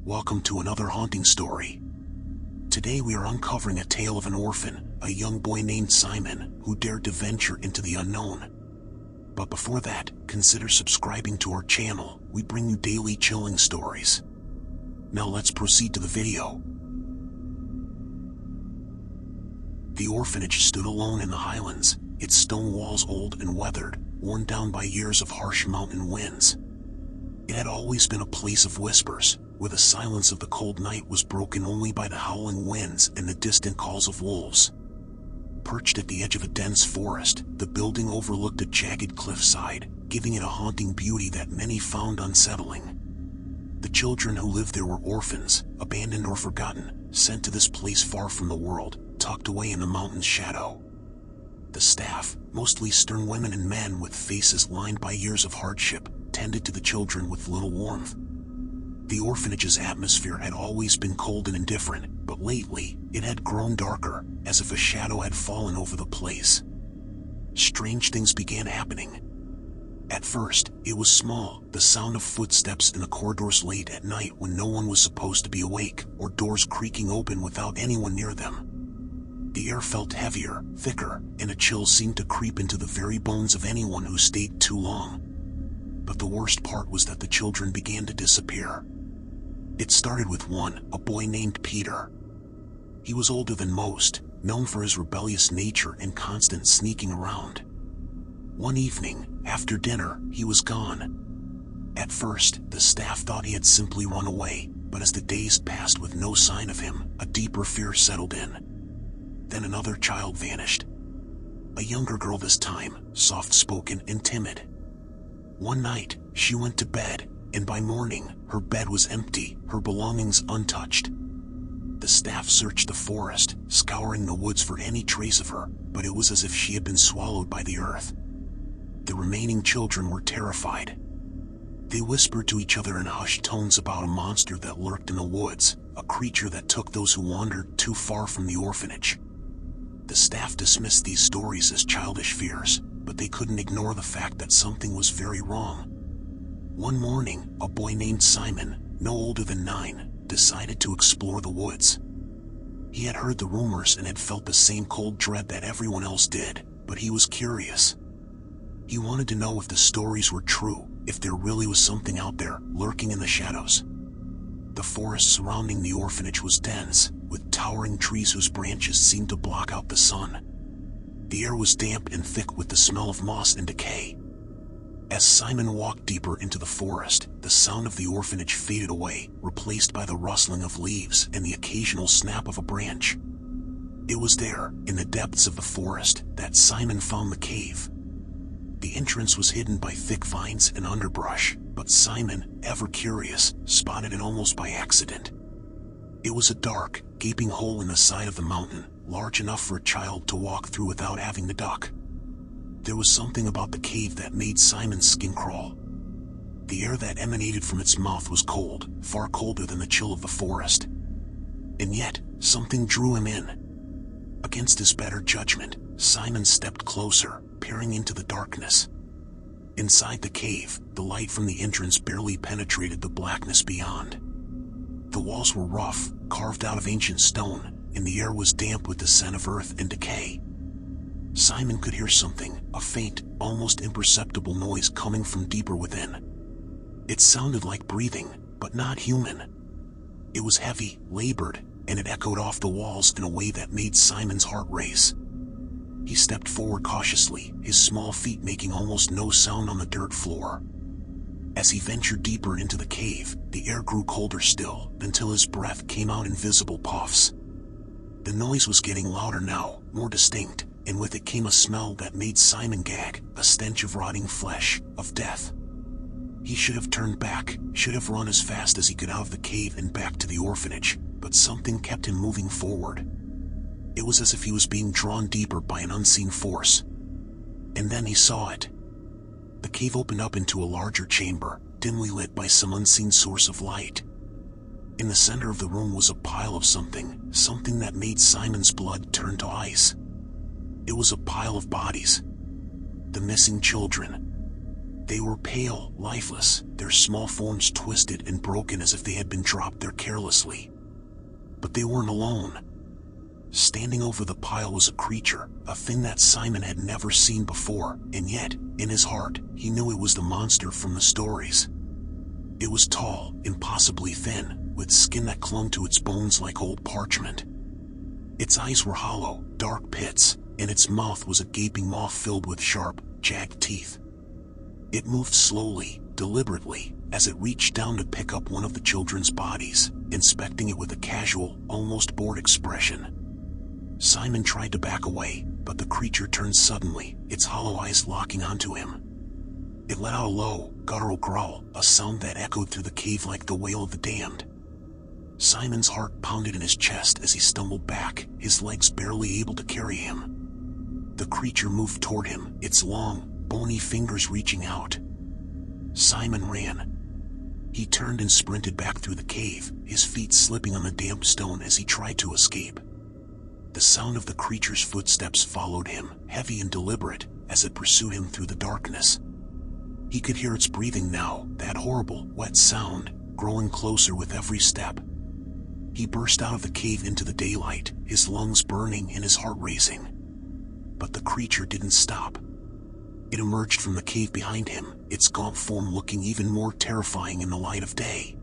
Welcome to another haunting story. Today we are uncovering a tale of an orphan, a young boy named Simon, who dared to venture into the unknown. But before that, consider subscribing to our channel. We bring you daily chilling stories. Now let's proceed to the video. The orphanage stood alone in the highlands, its stone walls old and weathered, worn down by years of harsh mountain winds. It had always been a place of whispers, where the silence of the cold night was broken only by the howling winds and the distant calls of wolves. Perched at the edge of a dense forest, the building overlooked a jagged cliffside, giving it a haunting beauty that many found unsettling. The children who lived there were orphans, abandoned or forgotten, sent to this place far from the world, tucked away in the mountain's shadow. The staff, mostly stern women and men with faces lined by years of hardship, tended to the children with little warmth. The orphanage's atmosphere had always been cold and indifferent, but lately, it had grown darker, as if a shadow had fallen over the place. Strange things began happening. At first, it was small, the sound of footsteps in the corridors late at night when no one was supposed to be awake, or doors creaking open without anyone near them. The air felt heavier, thicker, and a chill seemed to creep into the very bones of anyone who stayed too long. But the worst part was that the children began to disappear. It started with one, a boy named Peter. He was older than most, known for his rebellious nature and constant sneaking around. One evening, after dinner, he was gone. At first, the staff thought he had simply run away, but as the days passed with no sign of him, a deeper fear settled in. Then another child vanished. A younger girl this time, soft-spoken and timid. One night, she went to bed, and by morning, her bed was empty, her belongings untouched. The staff searched the forest, scouring the woods for any trace of her, but it was as if she had been swallowed by the earth. The remaining children were terrified. They whispered to each other in hushed tones about a monster that lurked in the woods, a creature that took those who wandered too far from the orphanage. The staff dismissed these stories as childish fears, but they couldn't ignore the fact that something was very wrong. One morning, a boy named Simon, no older than 9, decided to explore the woods. He had heard the rumors and had felt the same cold dread that everyone else did, but he was curious. He wanted to know if the stories were true, if there really was something out there, lurking in the shadows. The forest surrounding the orphanage was dense, with towering trees whose branches seemed to block out the sun. The air was damp and thick with the smell of moss and decay. As Simon walked deeper into the forest, the sound of the orphanage faded away, replaced by the rustling of leaves and the occasional snap of a branch. It was there, in the depths of the forest, that Simon found the cave. The entrance was hidden by thick vines and underbrush, but Simon, ever curious, spotted it almost by accident. It was a dark, gaping hole in the side of the mountain, large enough for a child to walk through without having to duck. There was something about the cave that made Simon's skin crawl. The air that emanated from its mouth was cold, far colder than the chill of the forest. And yet, something drew him in. Against his better judgment, Simon stepped closer, peering into the darkness. Inside the cave, the light from the entrance barely penetrated the blackness beyond. The walls were rough, carved out of ancient stone, and the air was damp with the scent of earth and decay. Simon could hear something, a faint, almost imperceptible noise coming from deeper within. It sounded like breathing, but not human. It was heavy, labored, and it echoed off the walls in a way that made Simon's heart race. He stepped forward cautiously, his small feet making almost no sound on the dirt floor. As he ventured deeper into the cave, the air grew colder still, until his breath came out in visible puffs. The noise was getting louder now, more distinct, and with it came a smell that made Simon gag, a stench of rotting flesh, of death. He should have turned back, should have run as fast as he could out of the cave and back to the orphanage, but something kept him moving forward. It was as if he was being drawn deeper by an unseen force. And then he saw it. The cave opened up into a larger chamber, dimly lit by some unseen source of light. In the center of the room was a pile of something that made Simon's blood turn to ice. It was a pile of bodies. The missing children. They were pale, lifeless, their small forms twisted and broken as if they had been dropped there carelessly. But they weren't alone. Standing over the pile was a creature, a thing that Simon had never seen before, and yet, in his heart, he knew it was the monster from the stories. It was tall, impossibly thin, with skin that clung to its bones like old parchment. Its eyes were hollow, dark pits, and its mouth was a gaping maw filled with sharp, jagged teeth. It moved slowly, deliberately, as it reached down to pick up one of the children's bodies, inspecting it with a casual, almost bored expression. Simon tried to back away, but the creature turned suddenly, its hollow eyes locking onto him. It let out a low, guttural growl, a sound that echoed through the cave like the wail of the damned. Simon's heart pounded in his chest as he stumbled back, his legs barely able to carry him. The creature moved toward him, its long, bony fingers reaching out. Simon ran. He turned and sprinted back through the cave, his feet slipping on the damp stone as he tried to escape. The sound of the creature's footsteps followed him, heavy and deliberate, as it pursued him through the darkness. He could hear its breathing now, that horrible, wet sound, growing closer with every step. He burst out of the cave into the daylight, his lungs burning and his heart racing. But the creature didn't stop. It emerged from the cave behind him, its gaunt form looking even more terrifying in the light of day.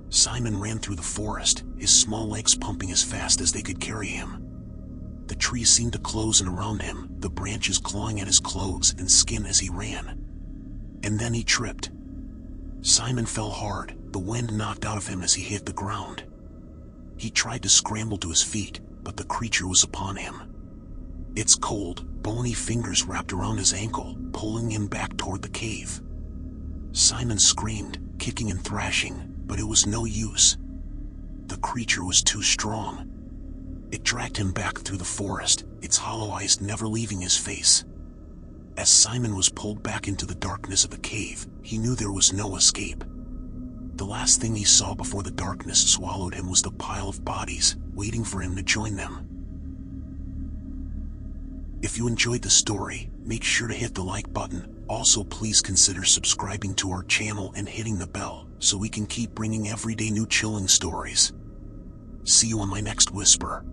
Simon ran through the forest, his small legs pumping as fast as they could carry him. The trees seemed to close in around him, the branches clawing at his clothes and skin as he ran. And then he tripped. Simon fell hard, the wind knocked out of him as he hit the ground. He tried to scramble to his feet, but the creature was upon him. Its cold, bony fingers wrapped around his ankle, pulling him back toward the cave. Simon screamed, kicking and thrashing, but it was no use. The creature was too strong. It dragged him back through the forest, its hollow eyes never leaving his face. As Simon was pulled back into the darkness of the cave, he knew there was no escape. The last thing he saw before the darkness swallowed him was the pile of bodies, waiting for him to join them. If you enjoyed the story, make sure to hit the like button. Also, please consider subscribing to our channel and hitting the bell, so we can keep bringing everyday new chilling stories. See you on my next Whisper.